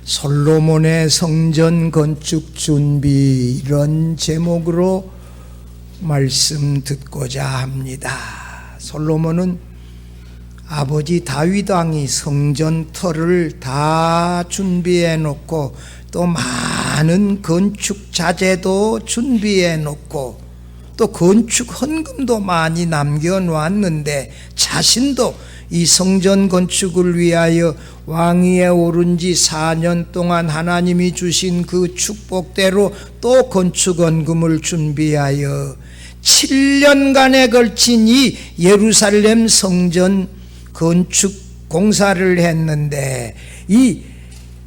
솔로몬의 성전 건축 준비, 이런 제목으로 말씀 듣고자 합니다. 솔로몬은 아버지 다윗 왕이 성전 터를 다 준비해 놓고 또 많은 건축 자재도 준비해 놓고 또 건축 헌금도 많이 남겨 놓았는데, 자신도 이 성전 건축을 위하여 왕위에 오른 지 4년 동안 하나님이 주신 그 축복대로 또 건축 헌금을 준비하여 7년간에 걸친 이 예루살렘 성전 건축 공사를 했는데, 이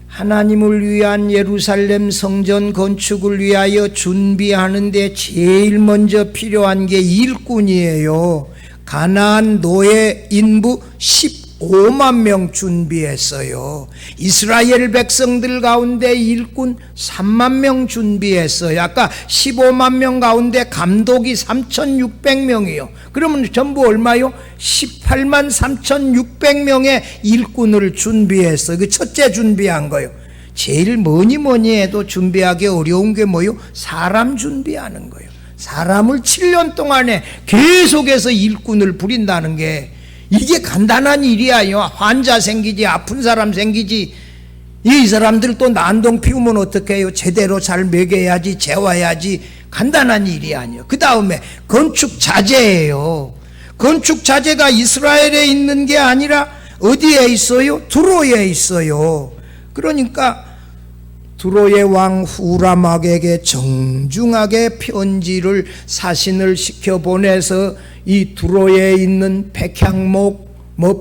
하나님을 위한 예루살렘 성전 건축을 위하여 준비하는데 제일 먼저 필요한 게 일꾼이에요. 가나안 노예 인부 15만 명 준비했어요. 이스라엘 백성들 가운데 일꾼 3만 명 준비했어요. 아까 15만 명 가운데 감독이 3,600명이요. 그러면 전부 얼마요? 18만 3,600명의 일꾼을 준비했어요. 그 첫째 준비한 거요. 제일 뭐니 해도 준비하기 어려운 게 뭐요? 사람 준비하는 거예요. 사람을 7년 동안에 계속해서 일꾼을 부린다는 게 이게 간단한 일이야. 환자 생기지, 아픈 사람 생기지, 이 사람들 또 난동 피우면 어떡해요? 제대로 잘 먹여야지, 재워야지. 간단한 일이 아니에요. 그 다음에 건축 자재예요. 건축 자재가 이스라엘에 있는 게 아니라 어디에 있어요? 두로에 있어요. 그러니까 두로의 왕 후라막에게 정중하게 편지를 사신을 시켜 보내서 이 두로에 있는 백향목,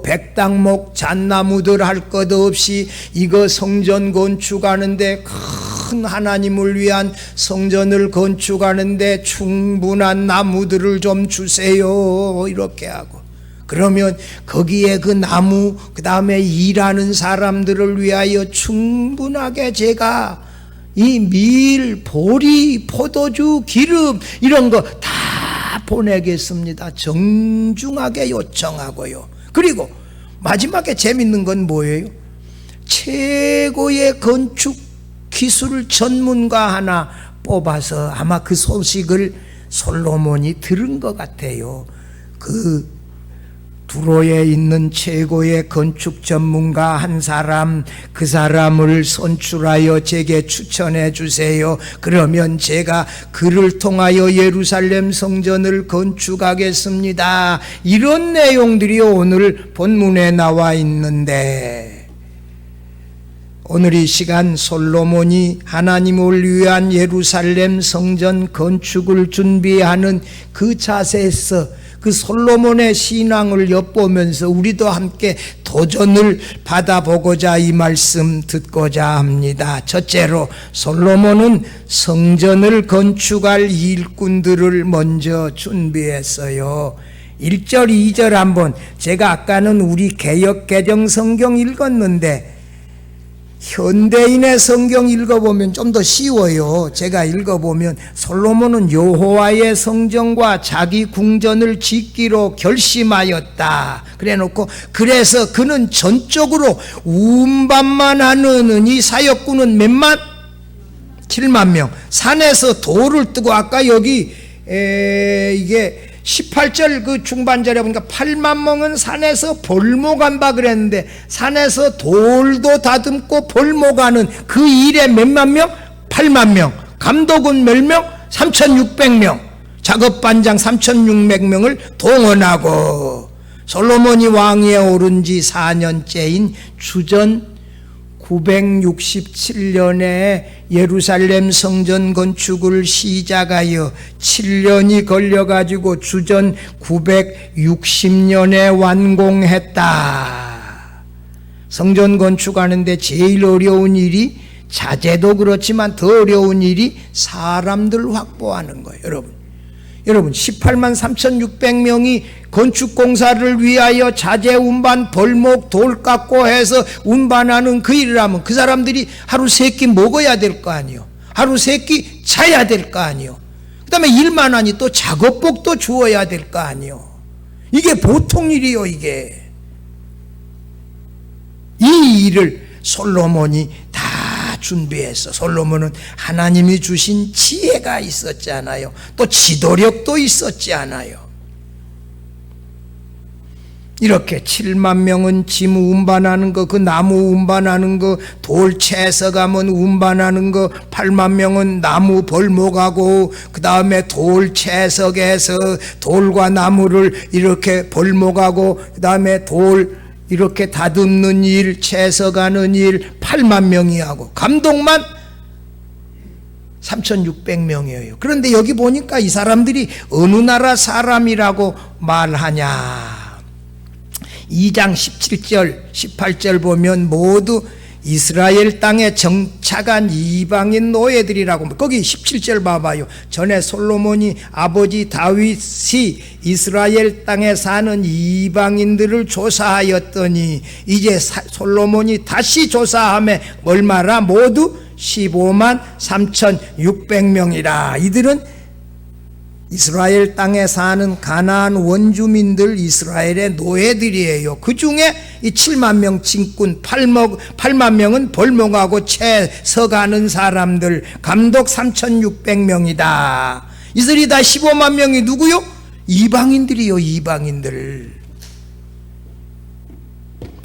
백당목, 잣나무들 할 것 없이 이거 성전 건축하는데, 큰 하나님을 위한 성전을 건축하는데 충분한 나무들을 좀 주세요, 이렇게 하고, 그러면 거기에 그 나무, 그 다음에 일하는 사람들을 위하여 충분하게 제가 이 밀, 보리, 포도주, 기름 이런 거 다 보내겠습니다. 정중하게 요청하고요. 그리고 마지막에 재밌는 건 뭐예요? 최고의 건축 기술 전문가 하나 뽑아서, 아마 그 소식을 솔로몬이 들은 것 같아요. 그 두로에 있는 최고의 건축 전문가 한 사람, 그 사람을 선출하여 제게 추천해 주세요. 그러면 제가 그를 통하여 예루살렘 성전을 건축하겠습니다. 이런 내용들이 오늘 본문에 나와 있는데, 오늘 이 시간 솔로몬이 하나님을 위한 예루살렘 성전 건축을 준비하는 그 자세에서 그 솔로몬의 신앙을 엿보면서 우리도 함께 도전을 받아보고자 이 말씀 듣고자 합니다. 첫째로, 솔로몬은 성전을 건축할 일꾼들을 먼저 준비했어요. 1절 2절 한번, 제가 아까는 우리 개역 개정 성경 읽었는데 현대인의 성경 읽어보면 좀 더 쉬워요. 제가 읽어보면, 솔로몬은 여호와의 성전과 자기 궁전을 짓기로 결심하였다 그래놓고, 그래서 그는 전적으로 운반만 하는 이 사역꾼은 몇만? 7만 명. 산에서 돌을 뜨고, 아까 여기 이게 18절 그 중반절에 보니까 8만 명은 산에서 볼모간다 그랬는데, 산에서 돌도 다듬고 볼모가는 그 일에 몇만 명? 8만 명. 감독은 몇 명? 3,600명. 작업반장 3,600명을 동원하고, 솔로몬이 왕위에 오른 지 4년째인 주전 967년에 예루살렘 성전 건축을 시작하여 7년이 걸려가지고 주전 960년에 완공했다. 성전 건축하는데 제일 어려운 일이, 자재도 그렇지만 더 어려운 일이 사람들 확보하는 거예요. 여러분 18만 3,600명이 건축공사를 위하여 자재 운반, 벌목, 돌 깎고 해서 운반하는 그 일을 하면 그 사람들이 하루 3끼 먹어야 될 거 아니요, 하루 3끼 자야 될 거 아니요, 그 다음에 일만 하니 또 작업복도 주어야 될 거 아니요. 이게 보통 일이요. 이게 이 일을 솔로몬이 다 다 준비했어. 솔로몬은 하나님이 주신 지혜가 있었잖아요. 또 지도력도 있었잖아요. 이렇게 7만 명은 짐 운반하는 거, 그 나무 운반하는 거, 돌 채서 가면 운반하는 거, 8만 명은 나무 벌목하고, 그 다음에 돌 채석에서 돌과 나무를 이렇게 벌목하고, 그 다음에 돌 이렇게 다듬는 일, 채석하는 일 8만 명이 하고, 감독만 3,600명이에요. 그런데 여기 보니까 이 사람들이 어느 나라 사람이라고 말하냐? 2장 17절 18절 보면 모두 이스라엘 땅에 정착한 이방인 노예들이라고. 거기 17절 봐봐요. 전에 솔로몬이 아버지 다윗이 이스라엘 땅에 사는 이방인들을 조사하였더니 이제 솔로몬이 다시 조사하며 얼마나? 모두 15만 3,600명이라. 이들은 이스라엘 땅에 사는 가나안 원주민들, 이스라엘의 노예들이에요. 그 중에 이 7만 명 진군, 8만 명은 벌목하고 채서가는 사람들, 감독 3,600명이다. 이들이 다 15만 명이 누구요? 이방인들이요, 이방인들.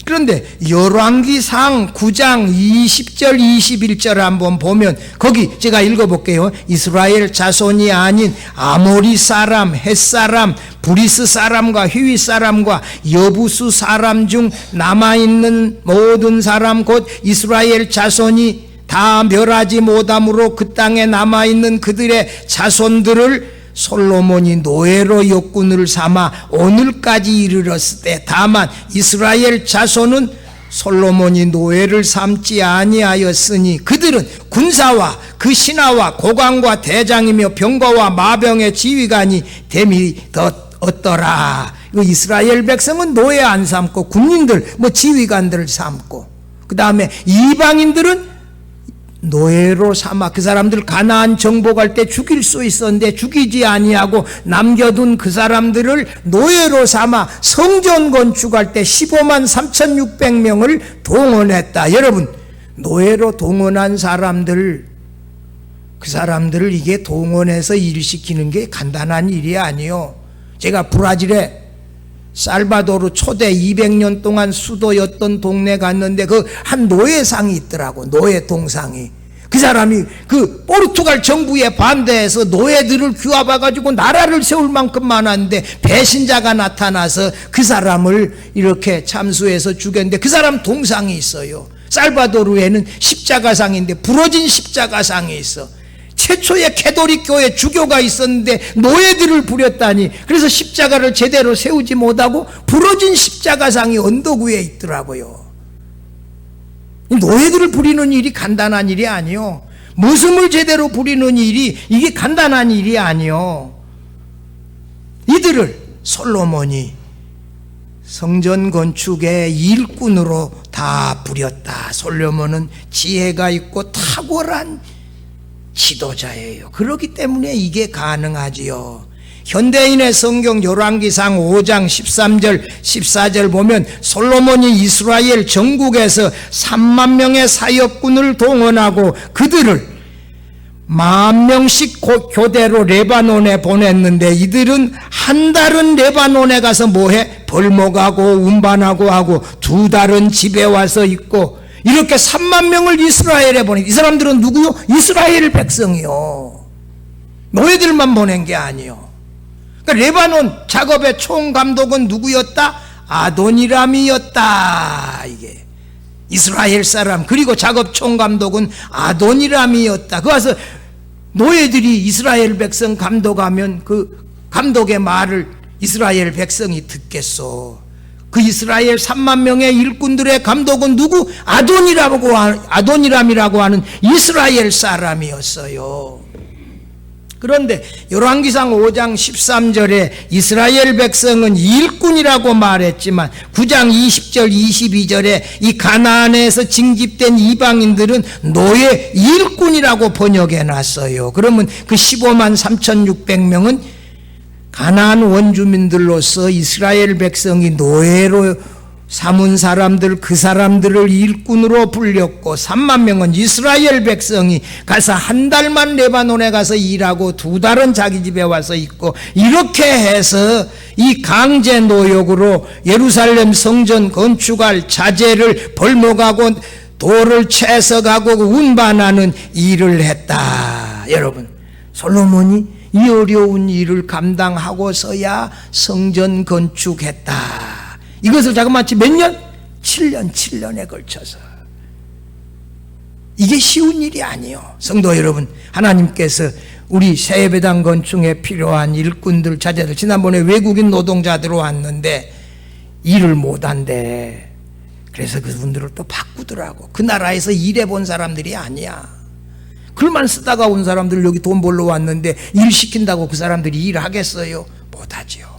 그런데 열왕기상 9장 20절 21절 한번 보면 거기 제가 읽어볼게요. 이스라엘 자손이 아닌 아모리 사람, 헷 사람, 브리스 사람과 휘위 사람과 여부수 사람 중 남아있는 모든 사람 곧 이스라엘 자손이 다 멸하지 못함으로 그 땅에 남아있는 그들의 자손들을 솔로몬이 노예로 역군을 삼아 오늘까지 이르렀을 때, 다만 이스라엘 자손은 솔로몬이 노예를 삼지 아니하였으니 그들은 군사와 그 신하와 고관과 대장이며 병거와 마병의 지휘관이 됨이 더 얻더라. 이스라엘 백성은 노예 안 삼고 군인들, 지휘관들을 삼고, 그 다음에 이방인들은 노예로 삼아 그 사람들 가나안 정복할 때 죽일 수 있었는데 죽이지 아니하고 남겨둔 그 사람들을 노예로 삼아 성전 건축할 때 15만 3,600명을 동원했다. 여러분, 노예로 동원한 사람들, 그 사람들을 이게 동원해서 일시키는 게 간단한 일이 아니요. 제가 브라질에 살바도르 초대 200년 동안 수도였던 동네 갔는데 그 한 노예상이 있더라고. 노예 동상이. 그 사람이 그 포르투갈 정부에 반대해서 노예들을 규합해가지고 나라를 세울 만큼 많았는데 배신자가 나타나서 그 사람을 이렇게 참수해서 죽였는데 그 사람 동상이 있어요. 살바도르에는 십자가상인데 부러진 십자가상이 있어. 최초의 캐톨릭 교회 주교가 있었는데 노예들을 부렸다니, 그래서 십자가를 제대로 세우지 못하고 부러진 십자가상이 언덕 위에 있더라고요. 노예들을 부리는 일이 간단한 일이 아니요. 목숨을 제대로 부리는 일이 이게 간단한 일이 아니요. 이들을 솔로몬이 성전 건축의 일꾼으로 다 부렸다. 솔로몬은 지혜가 있고 탁월한 지도자예요. 그렇기 때문에 이게 가능하지요. 현대인의 성경 열왕기상 5장 13절 14절 보면 솔로몬이 이스라엘 전국에서 3만 명의 사역군을 동원하고 그들을 10,000명씩 교대로 레바논에 보냈는데 이들은 한 달은 레바논에 가서 뭐해? 벌목하고 운반하고 하고 2달은 집에 와서 있고, 이렇게 3만 명을 이스라엘에 보내. 이 사람들은 누구요? 이스라엘 백성이요. 노예들만 보낸 게 아니요. 그러니까 레바논 작업의 총감독은 누구였다? 아도니람이었다. 이게 이스라엘 사람. 그리고 작업 총감독은 아도니람이었다. 그 와서 노예들이 이스라엘 백성 감독하면 그 감독의 말을 이스라엘 백성이 듣겠소. 그 이스라엘 3만 명의 일꾼들의 감독은 누구? 아도니람이라고 하는 이스라엘 사람이었어요. 그런데 열왕기상 5장 13절에 이스라엘 백성은 일꾼이라고 말했지만 9장 20절 22절에 이 가나안에서 징집된 이방인들은 노예 일꾼이라고 번역해 놨어요. 그러면 그 15만 3,600명은 가나안 원주민들로서 이스라엘 백성이 노예로 삼은 사람들, 그 사람들을 일꾼으로 불렸고 3만 명은 이스라엘 백성이 가서 한 달만 레바논에 가서 일하고 2달은 자기 집에 와서 있고, 이렇게 해서 이 강제 노역으로 예루살렘 성전 건축할 자재를 벌목하고 돌을 채석하고 운반하는 일을 했다. 여러분, 솔로몬이 이 어려운 일을 감당하고서야 성전 건축했다. 이것을 자그마치 몇 년? 7년에 걸쳐서. 이게 쉬운 일이 아니에요. 성도 여러분, 하나님께서 우리 새예배당 건축에 필요한 일꾼들, 자재들, 지난번에 외국인 노동자들 왔는데 일을 못한대. 그래서 그분들을 또 바꾸더라고. 그 나라에서 일해본 사람들이 아니야. 글만 쓰다가 온 사람들 여기 돈 벌러 왔는데 일 시킨다고 그 사람들이 일하겠어요? 못하지요.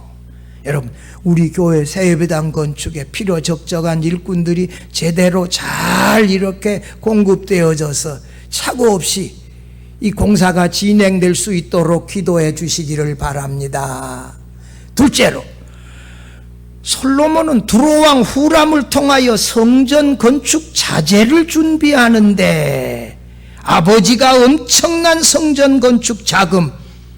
여러분, 우리 교회 새예배당 건축에 필요 적적한 일꾼들이 제대로 잘 이렇게 공급되어져서 착오 없이 이 공사가 진행될 수 있도록 기도해 주시기를 바랍니다. 둘째로, 솔로몬은 두로왕 후람을 통하여 성전 건축 자재를 준비하는데 아버지가 엄청난 성전 건축 자금,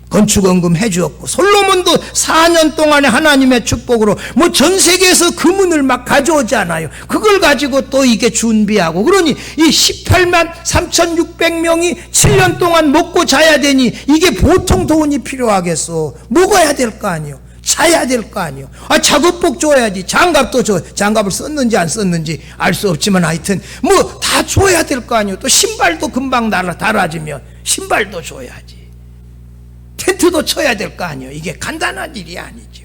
건축원금 해주었고, 솔로몬도 4년 동안에 하나님의 축복으로 뭐 전 세계에서 금은을 막 가져오잖아요. 그걸 가지고 또 이게 준비하고, 그러니 이 18만 3,600명이 7년 동안 먹고 자야 되니 이게 보통 돈이 필요하겠어. 먹어야 될 거 아니요, 자야 될 거 아니요. 작업복 줘야지. 장갑도 줘. 장갑을 썼는지 안 썼는지 알 수 없지만 하여튼 뭐 다 줘야 될 거 아니요. 또 신발도 금방 달아지면 신발도 줘야지. 텐트도 쳐야 될 거 아니에요. 이게 간단한 일이 아니죠.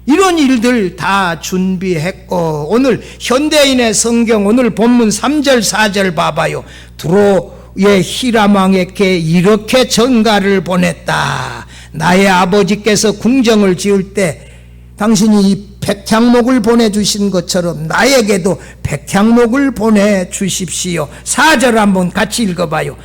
이런 일들 다 준비했고, 오늘 현대인의 성경 오늘 본문 3절 4절 봐봐요. 두로의 히람왕에게 이렇게 전가를 보냈다. 나의 아버지께서 궁정을 지을 때 당신이 이 백향목을 보내주신 것처럼 나에게도 백향목을 보내주십시오. 4절 한번 같이 읽어봐요.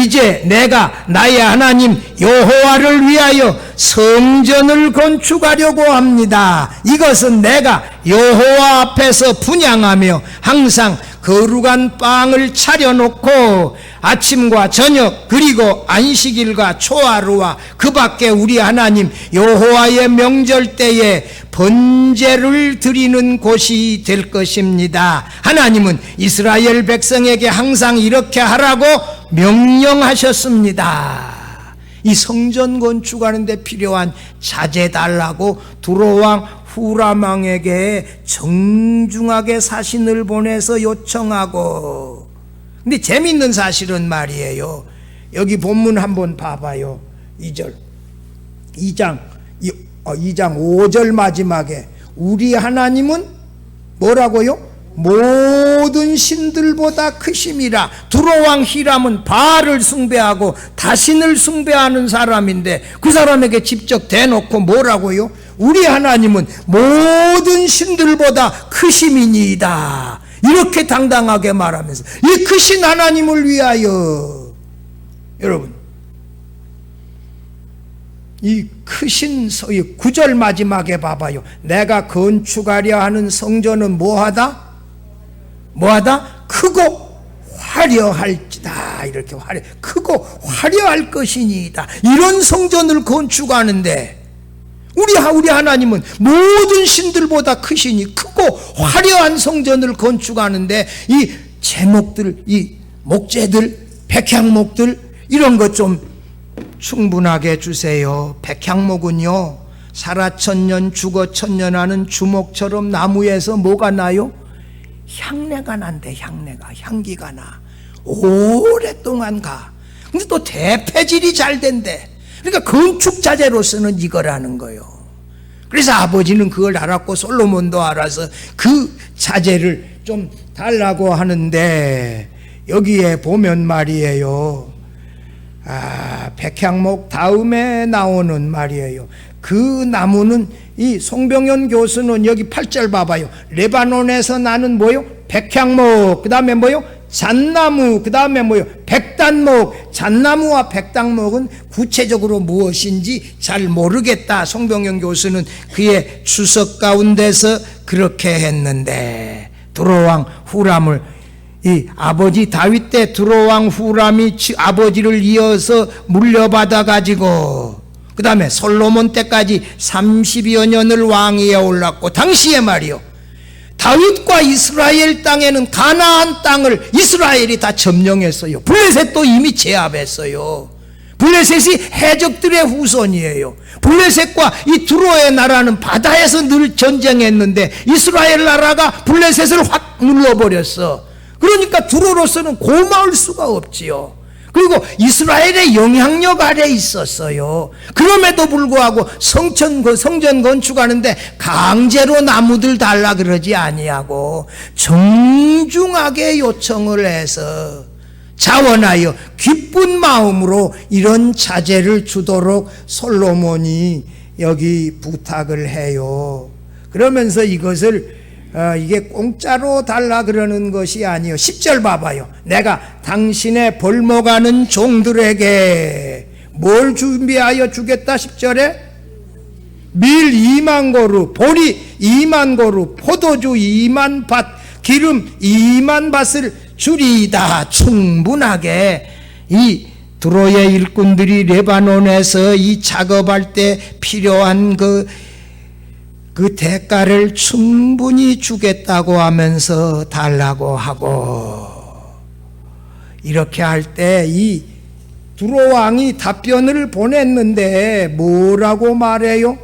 이제 내가 나의 하나님 여호와를 위하여 성전을 건축하려고 합니다. 이것은 내가 여호와 앞에서 분향하며 항상 거룩한 빵을 차려놓고 아침과 저녁 그리고 안식일과 초하루와 그 밖에 우리 하나님 여호와의 명절 때에 번제를 드리는 곳이 될 것입니다. 하나님은 이스라엘 백성에게 항상 이렇게 하라고 명령하셨습니다. 이 성전 건축하는데 필요한 자재 달라고 두로왕 후람왕에게 정중하게 사신을 보내서 요청하고, 근데 재밌는 사실은 말이에요. 여기 본문 한번 봐봐요. 2장 5절 마지막에 우리 하나님은 뭐라고요? 모든 신들보다 크심이라. 두로왕 히람은 바알을 숭배하고 다신을 숭배하는 사람인데 그 사람에게 직접 대놓고 뭐라고요? 우리 하나님은 모든 신들보다 크심이니이다. 이렇게 당당하게 말하면서 이 크신 하나님을 위하여, 여러분, 이 크신 9절 마지막에 봐봐요. 내가 건축하려 하는 성전은 뭐하다? 크고 화려할지다. 이렇게 크고 화려할 것이니이다. 이런 성전을 건축하는데 우리 하나님은 모든 신들보다 크시니 크고 화려한 성전을 건축하는데 이 제목들, 이 목재들, 백향목들 이런 것 좀 충분하게 주세요. 백향목은요, 살아 천년 죽어 천년 하는 주목처럼 나무에서 뭐가 나요? 향내가 난대. 향기가 나. 오랫동안 가. 근데 또 대패질이 잘 된대. 그러니까 건축 자재로서는 이거라는 거예요. 그래서 아버지는 그걸 알았고 솔로몬도 알아서 그 자재를 좀 달라고 하는데, 여기에 보면 말이에요, 백향목 다음에 나오는 말이에요. 그 나무는, 이 송병현 교수는 여기 8절 봐봐요. 레바논에서 나는 뭐요? 백향목. 그 다음에 뭐요? 잣나무, 그 다음에 뭐요? 백단목. 잣나무와 백단목은 구체적으로 무엇인지 잘 모르겠다. 송병영 교수는 그의 추석 가운데서 그렇게 했는데, 두로왕 후람을, 이 아버지 다윗 때 두로왕 후람이 아버지를 이어서 물려받아 가지고 그 다음에 솔로몬 때까지 30여 년을 왕위에 올랐고, 당시에 말이요, 다윗과 이스라엘 땅에는 가나안 땅을 이스라엘이 다 점령했어요. 블레셋도 이미 제압했어요. 블레셋이 해적들의 후손이에요. 블레셋과 이 두로의 나라는 바다에서 늘 전쟁했는데 이스라엘 나라가 블레셋을 확 눌러버렸어. 그러니까 두로로서는 고마울 수가 없지요. 그리고 이스라엘의 영향력 아래 있었어요. 그럼에도 불구하고 성전 건축하는데 강제로 나무들 달라 그러지 아니하고 정중하게 요청을 해서 자원하여 기쁜 마음으로 이런 자재를 주도록 솔로몬이 여기 부탁을 해요. 그러면서 이것을 이게 공짜로 달라 그러는 것이 아니요. 10절 봐봐요. 내가 당신의 벌목하는 종들에게 뭘 준비하여 주겠다. 10절에 밀 2만 고루, 보리 2만 고루, 포도주 2만 밭, 기름 2만 밭을 주리이다. 충분하게 이 두로의 일꾼들이 레바논에서 이 작업할 때 필요한 그 대가를 충분히 주겠다고 하면서 달라고 하고, 이렇게 할 때 이 두로 왕이 답변을 보냈는데 뭐라고 말해요?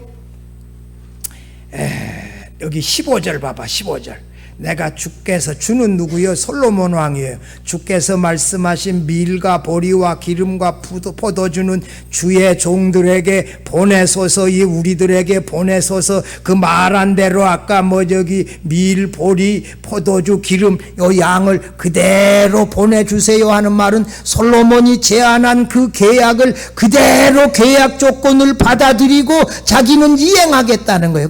여기 15절 봐봐. 15절. 내가 주께서, 주는 누구요? 솔로몬 왕이에요. 주께서 말씀하신 밀과 보리와 기름과 포도주는 주의 종들에게 보내소서. 이 우리들에게 보내소서. 그 말한 대로 아까 밀, 보리, 포도주, 기름 요 양을 그대로 보내주세요 하는 말은 솔로몬이 제안한 그 계약을 그대로 계약 조건을 받아들이고 자기는 이행하겠다는 거예요.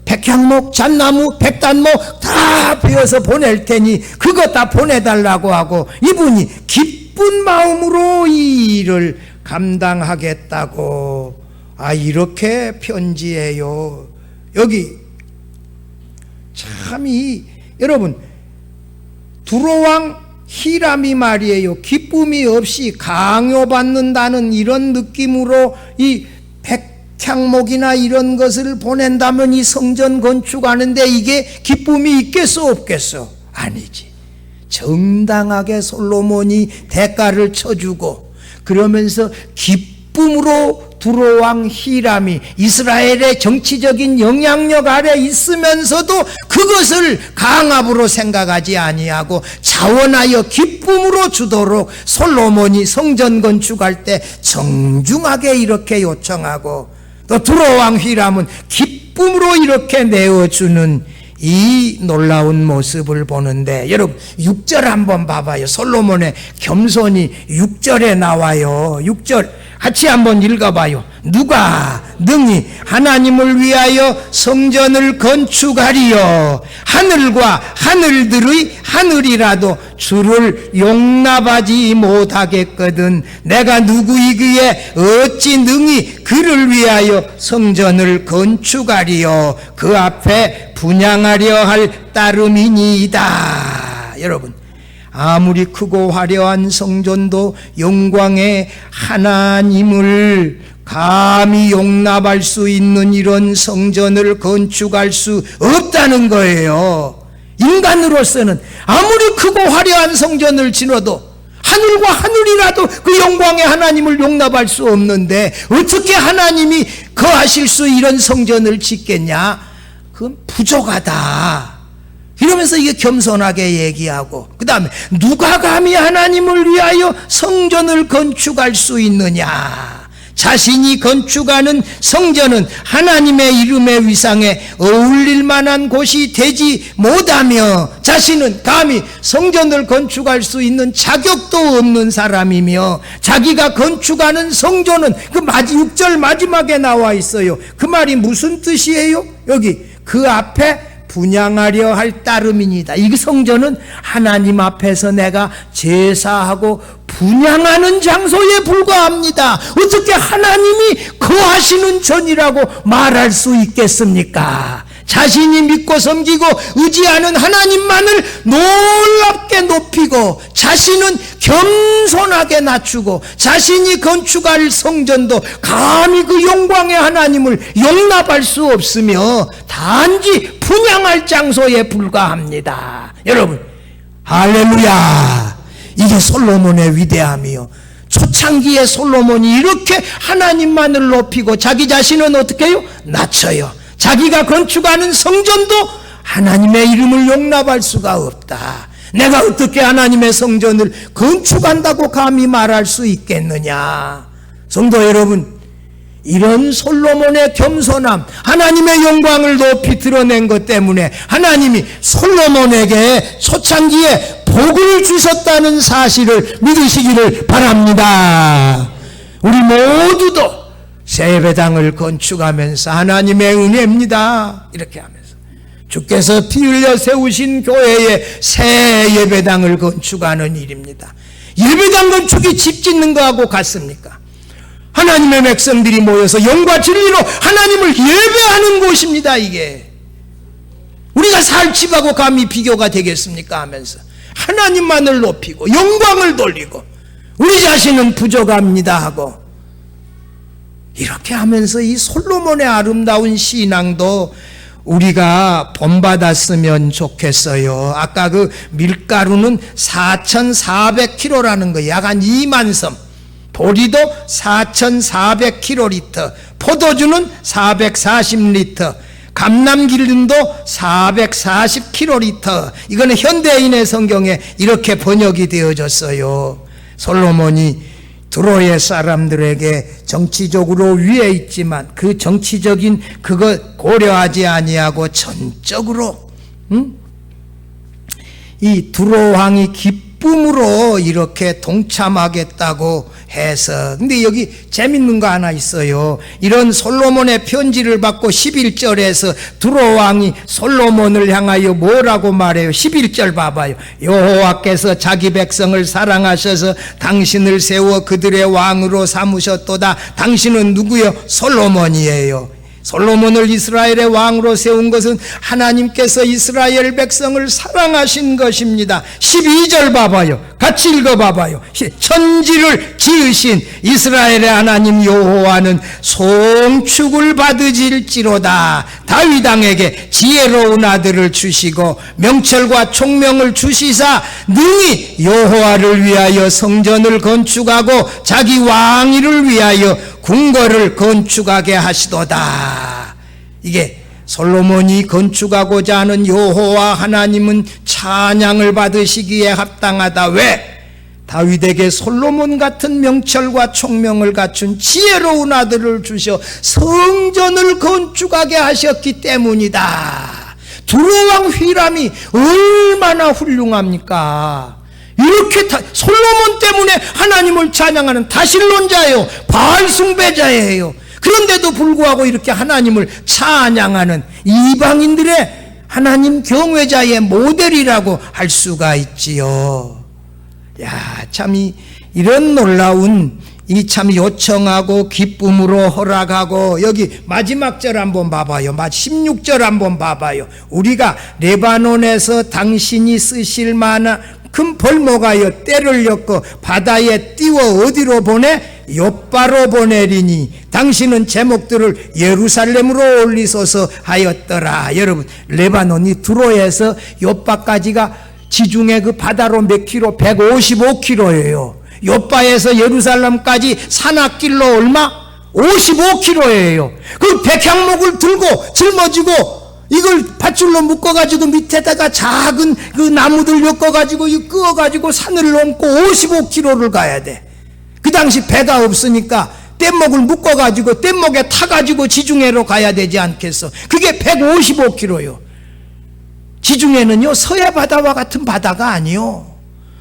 백향목, 잣나무, 백단목 다 베어서 보낼 테니 그거 다 보내달라고 하고, 이분이 기쁜 마음으로 이 일을 감당하겠다고 이렇게 편지해요. 여기 참 여러분 두로왕 히람이 말이에요, 기쁨이 없이 강요받는다는 이런 느낌으로 이 백향목이나 이런 것을 보낸다면 이 성전 건축하는데 이게 기쁨이 있겠어 없겠어? 아니지. 정당하게 솔로몬이 대가를 쳐주고 그러면서 기쁨으로 두로왕 히람이 이스라엘의 정치적인 영향력 아래 있으면서도 그것을 강압으로 생각하지 아니하고 자원하여 기쁨으로 주도록 솔로몬이 성전 건축할 때 정중하게 이렇게 요청하고, 또 두로왕 히람은 기쁨으로 이렇게 내어주는 이 놀라운 모습을 보는데, 여러분 6절 한번 봐봐요. 솔로몬의 겸손이 6절에 나와요. 6절 같이 한번 읽어봐요. 누가 능히 하나님을 위하여 성전을 건축하리요? 하늘과 하늘들의 하늘이라도 주를 용납하지 못하겠거든. 내가 누구이기에 어찌 능히 그를 위하여 성전을 건축하리요? 그 앞에 분향하려 할 따름이니이다. 여러분, 아무리 크고 화려한 성전도 영광의 하나님을 감히 용납할 수 있는 이런 성전을 건축할 수 없다는 거예요. 인간으로서는 아무리 크고 화려한 성전을 지어도 하늘과 하늘이라도 그 영광의 하나님을 용납할 수 없는데 어떻게 하나님이 거하실 수 이런 성전을 짓겠냐? 그건 부족하다. 이러면서 이게 겸손하게 얘기하고, 그 다음에 누가 감히 하나님을 위하여 성전을 건축할 수 있느냐? 자신이 건축하는 성전은 하나님의 이름의 위상에 어울릴 만한 곳이 되지 못하며 자신은 감히 성전을 건축할 수 있는 자격도 없는 사람이며, 자기가 건축하는 성전은 그 6절 마지막에 나와 있어요. 그 말이 무슨 뜻이에요? 여기 그 앞에 분향하려 할 따름이니이다. 이 성전은 하나님 앞에서 내가 제사하고 분향하는 장소에 불과합니다. 어떻게 하나님이 거하시는 전이라고 말할 수 있겠습니까? 자신이 믿고 섬기고 의지하는 하나님만을 놀랍게 높이고 자신은 겸손하게 낮추고 자신이 건축할 성전도 감히 그 영광의 하나님을 용납할 수 없으며 단지 분향할 장소에 불과합니다. 여러분, 할렐루야! 이게 솔로몬의 위대함이요. 초창기에 솔로몬이 이렇게 하나님만을 높이고 자기 자신은 어떻게 해요? 낮춰요. 자기가 건축하는 성전도 하나님의 이름을 용납할 수가 없다. 내가 어떻게 하나님의 성전을 건축한다고 감히 말할 수 있겠느냐. 성도 여러분, 이런 솔로몬의 겸손함, 하나님의 영광을 높이 드러낸 것 때문에 하나님이 솔로몬에게 초창기에 복을 주셨다는 사실을 믿으시기를 바랍니다. 우리 모두도 새 예배당을 건축하면서 하나님의 은혜입니다. 이렇게 하면서 주께서 피 흘려 세우신 교회에 새 예배당을 건축하는 일입니다. 예배당 건축이 집 짓는 거하고 같습니까? 하나님의 백성들이 모여서 영과 진리로 하나님을 예배하는 곳입니다. 이게 우리가 살 집하고 감히 비교가 되겠습니까? 하면서 하나님만을 높이고 영광을 돌리고 우리 자신은 부족합니다 하고 이렇게 하면서 이 솔로몬의 아름다운 신앙도 우리가 본받았으면 좋겠어요. 아까 그 밀가루는 4,400kg라는 거예요. 약 한 2만 섬. 보리도 4,400kl, 포도주는 440L, 감람기름도 440kl. 이거는 현대인의 성경에 이렇게 번역이 되어졌어요. 솔로몬이 두로의 사람들에게 정치적으로 위에 있지만 그 정치적인 그거 고려하지 아니하고 전적으로 이 두로 왕이 기쁨으로 이렇게 동참하겠다고 해서. 근데 여기 재밌는 거 하나 있어요. 이런 솔로몬의 편지를 받고 11절에서 두로 왕이 솔로몬을 향하여 뭐라고 말해요? 11절 봐봐요. 여호와께서 자기 백성을 사랑하셔서 당신을 세워 그들의 왕으로 삼으셨도다. 당신은 누구요? 솔로몬이에요. 솔로몬을 이스라엘의 왕으로 세운 것은 하나님께서 이스라엘 백성을 사랑하신 것입니다. 12절 봐봐요. 같이 읽어봐봐요. 천지를 지으신 이스라엘의 하나님 여호와는 송축을 받으실지로다. 다윗 왕에게 지혜로운 아들을 주시고 명철과 총명을 주시사 능히 여호와를 위하여 성전을 건축하고 자기 왕위를 위하여 궁궐을 건축하게 하시도다. 이게 솔로몬이 건축하고자 하는 여호와 하나님은 찬양을 받으시기에 합당하다. 왜? 다윗에게 솔로몬 같은 명철과 총명을 갖춘 지혜로운 아들을 주셔 성전을 건축하게 하셨기 때문이다. 두로왕 휘람이 얼마나 훌륭합니까? 이렇게 솔로몬 때문에 하나님을 찬양하는 다신론자예요. 바알 숭배자예요. 그런데도 불구하고 이렇게 하나님을 찬양하는 이방인들의 하나님 경외자의 모델이라고 할 수가 있지요. 야, 참 이런 놀라운 이 참 요청하고 기쁨으로 허락하고. 여기 마지막 절 한번 봐봐요. 16절 한번 봐봐요. 우리가 레바논에서 당신이 쓰실 만한 큰 벌목하여 때를 엮어 바다에 띄워 어디로 보내? 욥바로 보내리니 당신은 제목들을 예루살렘으로 올리소서 하였더라. 여러분, 레바논이 두로에서 욥바까지가 지중해 그 바다로 몇 킬로? 155km예요. 욥바에서 예루살렘까지 산악길로 얼마? 55km예요. 그 백향목을 들고 짊어지고 이걸 밧줄로 묶어가지고 밑에다가 작은 그 나무들 엮어가지고 끄어가지고 산을 넘고 55km를 가야 돼. 그 당시 배가 없으니까 뗏목을 묶어가지고 뗏목에 타가지고 지중해로 가야 되지 않겠어. 그게 155km요. 지중해는요 서해 바다와 같은 바다가 아니요.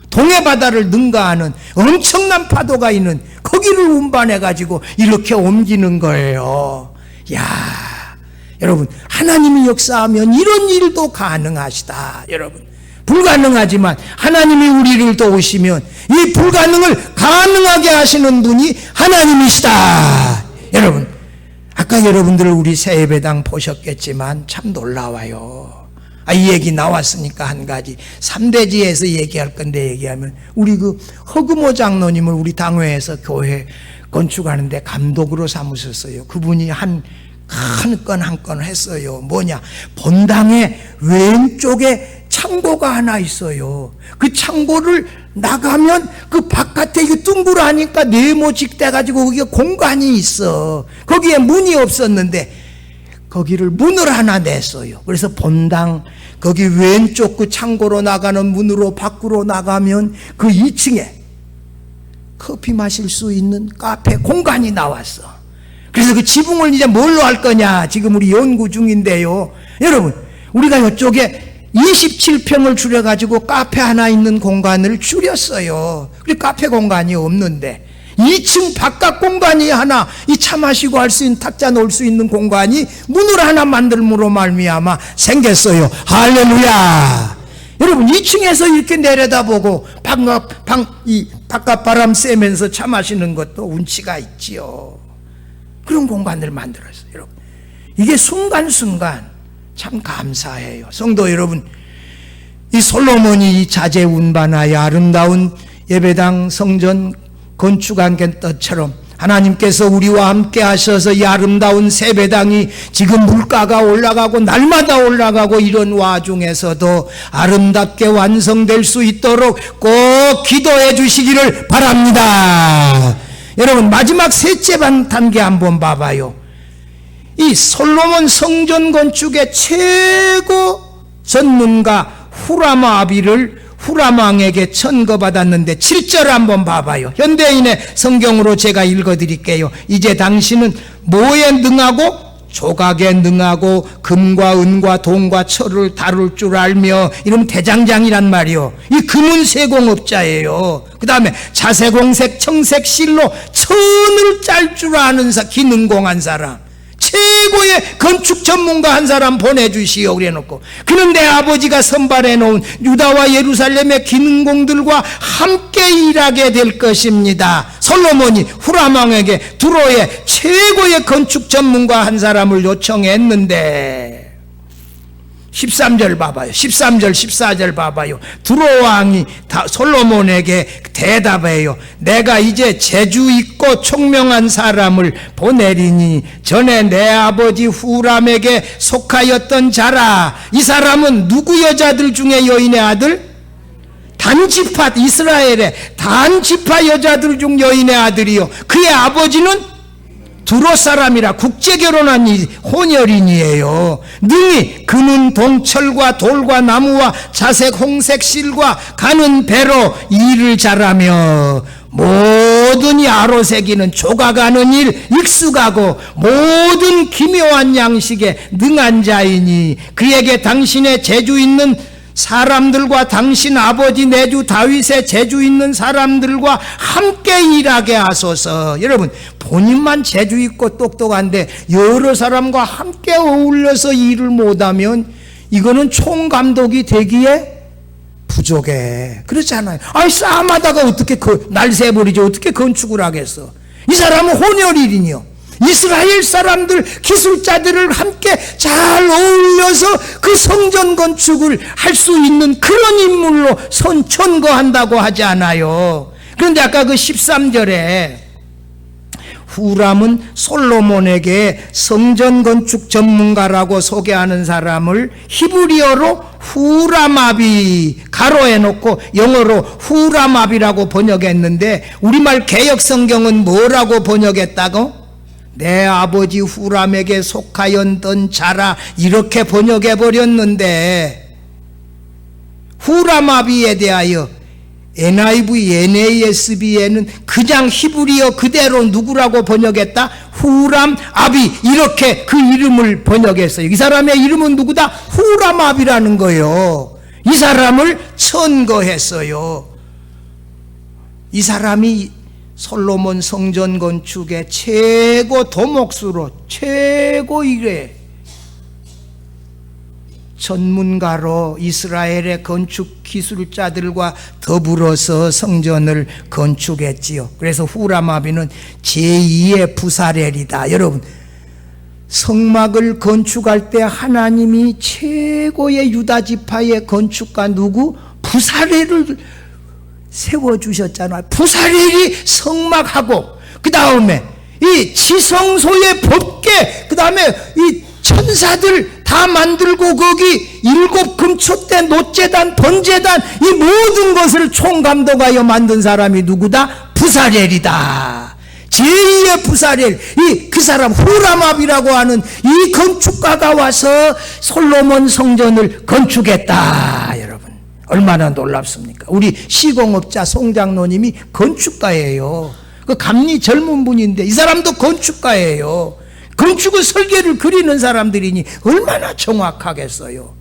동해 바다를 능가하는 엄청난 파도가 있는 거기를 운반해가지고 이렇게 옮기는 거예요. 야, 여러분, 하나님이 역사하면 이런 일도 가능하시다. 여러분, 불가능하지만 하나님이 우리를 도우시면 이 불가능을 가능하게 하시는 분이 하나님이시다. 여러분, 아까 여러분들 우리 새예배당 보셨겠지만 참 놀라워요. 이 얘기 나왔으니까 한 가지 3대지에서 얘기할 건데, 얘기하면 우리 그 허금호 장로님을 우리 당회에서 교회 건축하는데 감독으로 삼으셨어요. 그분이 한 건 했어요. 뭐냐, 본당의 왼쪽에 창고가 하나 있어요. 그 창고를 나가면 그 바깥에 이거 둥그라니까 네모직 돼가지고 거기에 공간이 있어. 거기에 문이 없었는데 거기를 문을 하나 냈어요. 그래서 본당 거기 왼쪽 그 창고로 나가는 문으로 밖으로 나가면 그 2층에 커피 마실 수 있는 카페 공간이 나왔어. 그래서 그 지붕을 이제 뭘로 할 거냐 지금 우리 연구 중인데요. 여러분, 우리가 이쪽에 27평을 줄여가지고 카페 하나 있는 공간을 줄였어요. 그리고 카페 공간이 없는데 2층 바깥 공간이 하나, 이 차 마시고 할 수 있는 탁자 놓을 수 있는 공간이 문을 하나 만들므로 말미암아 생겼어요. 할렐루야. 여러분, 2층에서 이렇게 내려다보고 이 바깥 바람 쐬면서 차 마시는 것도 운치가 있지요. 그런 공간을 만들었어요. 여러분, 이게 순간순간 참 감사해요. 성도 여러분, 이 솔로몬이 이 자재운반하여 아름다운 예배당 성전 건축한 것처럼 하나님께서 우리와 함께 하셔서 이 아름다운 세배당이 지금 물가가 올라가고 날마다 올라가고 이런 와중에서도 아름답게 완성될 수 있도록 꼭 기도해 주시기를 바랍니다. 여러분, 마지막 셋째 단계 한번 봐봐요. 이 솔로몬 성전 건축의 최고 전문가 후람 왕에게 천거받았는데 7절 한번 봐봐요. 현대인의 성경으로 제가 읽어드릴게요. 이제 당신은 뭐에 능하고 조각에 능하고 금과 은과 동과 철을 다룰 줄 알며, 이러면 대장장이란 말이요. 이 금은 세공업자예요. 그 다음에 자세공색 청색 실로 천을 짤 줄 아는 기능공한 사람, 최고의 건축 전문가 한 사람 보내주시오 그래놓고, 그는 내 아버지가 선발해 놓은 유다와 예루살렘의 기능공들과 함께 일하게 될 것입니다. 솔로몬이 후람왕에게 두로의 최고의 건축 전문가 한 사람을 요청했는데 13절 봐봐요. 13절 14절 봐봐요. 두로왕이 솔로몬에게 대답해요. 내가 이제 재주 있고 총명한 사람을 보내리니 전에 내 아버지 후람에게 속하였던 자라. 이 사람은 누구 여자들 중에 여인의 아들? 단지파, 이스라엘의 단지파 여자들 중 여인의 아들이요. 그의 아버지는 두로 사람이라 국제결혼한 혼혈인이에요. 능히 금은 동철과 돌과 나무와 자색 홍색 실과 가는 배로 일을 잘하며 모든 야로 새기는 조각하는 일 익숙하고 모든 기묘한 양식에 능한 자이니 그에게 당신의 재주 있는 사람들과 당신 아버지 내주 다윗의 재주 있는 사람들과 함께 일하게 하소서. 여러분, 본인만 재주 있고 똑똑한데 여러 사람과 함께 어울려서 일을 못하면 이거는 총감독이 되기에 부족해. 그렇잖아요. 싸움하다가 어떻게 날 새버리지 어떻게 건축을 하겠어. 이 사람은 혼혈인이요. 이스라엘 사람들 기술자들을 함께 잘 어울려서 그 성전 건축을 할 수 있는 그런 인물로 천거한다고 하지 않아요. 그런데 아까 그 13절에 후람은 솔로몬에게 성전 건축 전문가라고 소개하는 사람을 히브리어로 후라마비 가로해 놓고 영어로 후라마비라고 번역했는데 우리말 개역 성경은 뭐라고 번역했다고? 내 아버지 후람에게 속하였던 자라, 이렇게 번역해 버렸는데 후라마비에 대하여 NASB에는 그냥 히브리어 그대로 누구라고 번역했다? 후람아비, 이렇게 그 이름을 번역했어요. 이 사람의 이름은 누구다? 후람아비라는 거예요. 이 사람을 천거했어요. 이 사람이 솔로몬 성전 건축의 최고 도목수로 최고 일에 전문가로 이스라엘의 건축 기술자들과 더불어서 성전을 건축했지요. 그래서 후라마비는 제2의 부사렐이다. 여러분, 성막을 건축할 때 하나님이 최고의 유다 지파의 건축가 누구? 부사렐을 세워주셨잖아요. 부사렐이 성막하고 그 다음에 이 지성소의 법궤, 그 다음에 이 천사들 다 만들고 거기 7 금초대, 노제단, 번제단 이 모든 것을 총감독하여 만든 사람이 누구다? 부사렐이다. 제2의 부사렐, 그 사람 후라마비라고 하는 이 건축가가 와서 솔로몬 성전을 건축했다. 여러분, 얼마나 놀랍습니까? 우리 시공업자 송장로님이 건축가예요. 그 감리 젊은 분인데 이 사람도 건축가예요. 건축의 설계를 그리는 사람들이니 얼마나 정확하겠어요.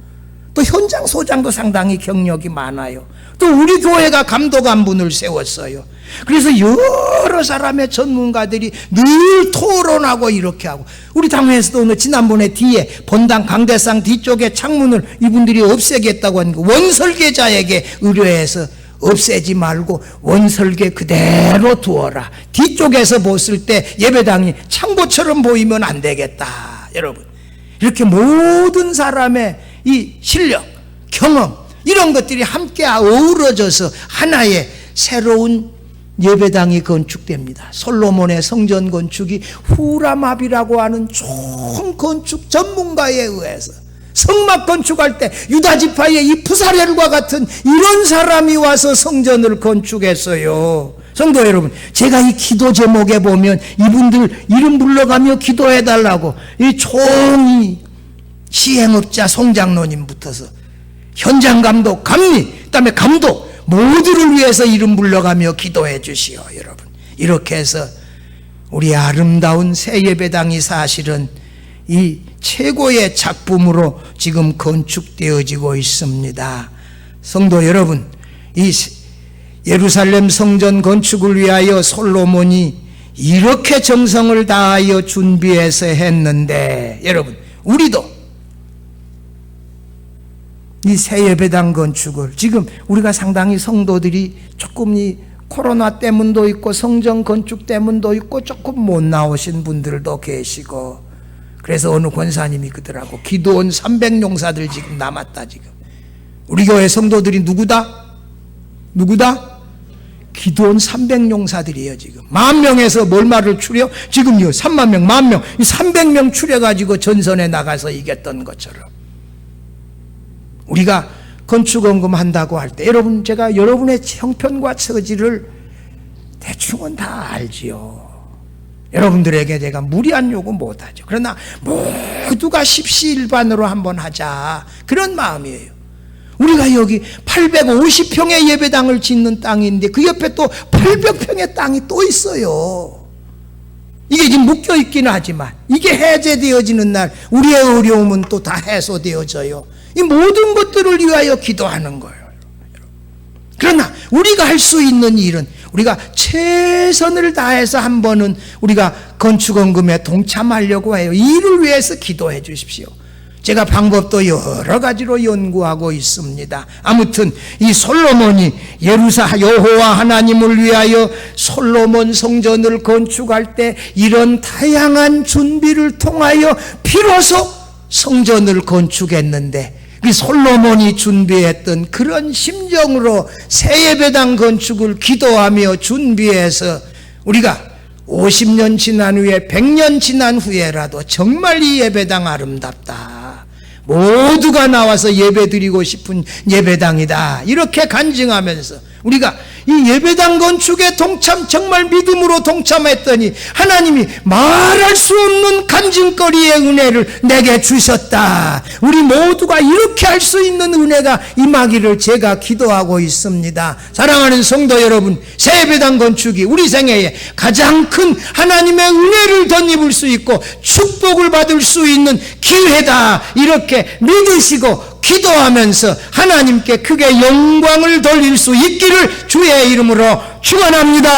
또 현장 소장도 상당히 경력이 많아요. 또 우리 교회가 감독한 분을 세웠어요. 그래서 여러 사람의 전문가들이 늘 토론하고 이렇게 하고, 우리 당회에서도 지난번에 뒤에 본당 강대상 뒤쪽에 창문을 이분들이 없애겠다고 하는 거 원설계자에게 의뢰해서 없애지 말고 원설계 그대로 두어라. 뒤쪽에서 봤을 때 예배당이 창고처럼 보이면 안 되겠다. 여러분, 이렇게 모든 사람의 이 실력, 경험 이런 것들이 함께 어우러져서 하나의 새로운 예배당이 건축됩니다. 솔로몬의 성전 건축이 후라마비라고 하는 총건축 전문가에 의해서 성막 건축할 때 유다 지파의 이 부사렐과 같은 이런 사람이 와서 성전을 건축했어요. 성도 여러분, 제가 이 기도 제목에 보면 이분들 이름 불러가며 기도해달라고 이 총 시행업자 송장로님부터서 현장 감독, 감리, 그다음에 감독 모두를 위해서 이름 불러가며 기도해 주시오. 여러분, 이렇게 해서 우리 아름다운 새 예배당이 사실은 이 최고의 작품으로 지금 건축되어지고 있습니다. 성도 여러분, 이 예루살렘 성전 건축을 위하여 솔로몬이 이렇게 정성을 다하여 준비해서 했는데, 여러분, 우리도 이 새 예배당 건축을 지금 우리가 상당히 성도들이 조금 이 코로나 때문도 있고 성전 건축 때문도 있고 조금 못 나오신 분들도 계시고, 그래서 어느 권사님이 그러더라고. 기도원 300용사들 지금 남았다. 지금 우리 교회 성도들이 누구다? 기도원 300용사들이에요. 지금 10,000명에서 몰말을 추려 지금요 30,000명, 10,000명, 이 300명 추려가지고 전선에 나가서 이겼던 것처럼 우리가 건축원금 한다고 할 때, 여러분, 제가 여러분의 형편과 처지를 대충은 다 알지요. 여러분들에게 제가 무리한 요구 못하죠. 그러나 모두가 십시일반으로 한번 하자, 그런 마음이에요. 우리가 여기 850평의 예배당을 짓는 땅인데 그 옆에 또 800평의 땅이 또 있어요. 이게 지금 묶여 있기는 하지만 이게 해제되어지는 날 우리의 어려움은 또 다 해소되어져요. 이 모든 것들을 위하여 기도하는 거예요. 그러나 우리가 할 수 있는 일은 우리가 최선을 다해서 한 번은 우리가 건축원금에 동참하려고 해요. 이를 위해서 기도해 주십시오. 제가 방법도 여러 가지로 연구하고 있습니다. 아무튼 이 솔로몬이 여호와 하나님을 위하여 솔로몬 성전을 건축할 때 이런 다양한 준비를 통하여 비로소 성전을 건축했는데, 그 솔로몬이 준비했던 그런 심정으로 새 예배당 건축을 기도하며 준비해서 우리가 50년 지난 후에 100년 지난 후에라도 정말 이 예배당 아름답다, 모두가 나와서 예배드리고 싶은 예배당이다, 이렇게 간증하면서 우리가 이 예배당 건축에 정말 믿음으로 동참했더니 하나님이 말할 수 없는 간증거리의 은혜를 내게 주셨다. 우리 모두가 이렇게 할 수 있는 은혜가 임하기를 제가 기도하고 있습니다. 사랑하는 성도 여러분, 새 예배당 건축이 우리 생애에 가장 큰 하나님의 은혜를 덧입을 수 있고 축복을 받을 수 있는 기회다, 이렇게 믿으시고 기도하면서 하나님께 크게 영광을 돌릴 수 있기를 주의 이름으로 축원합니다.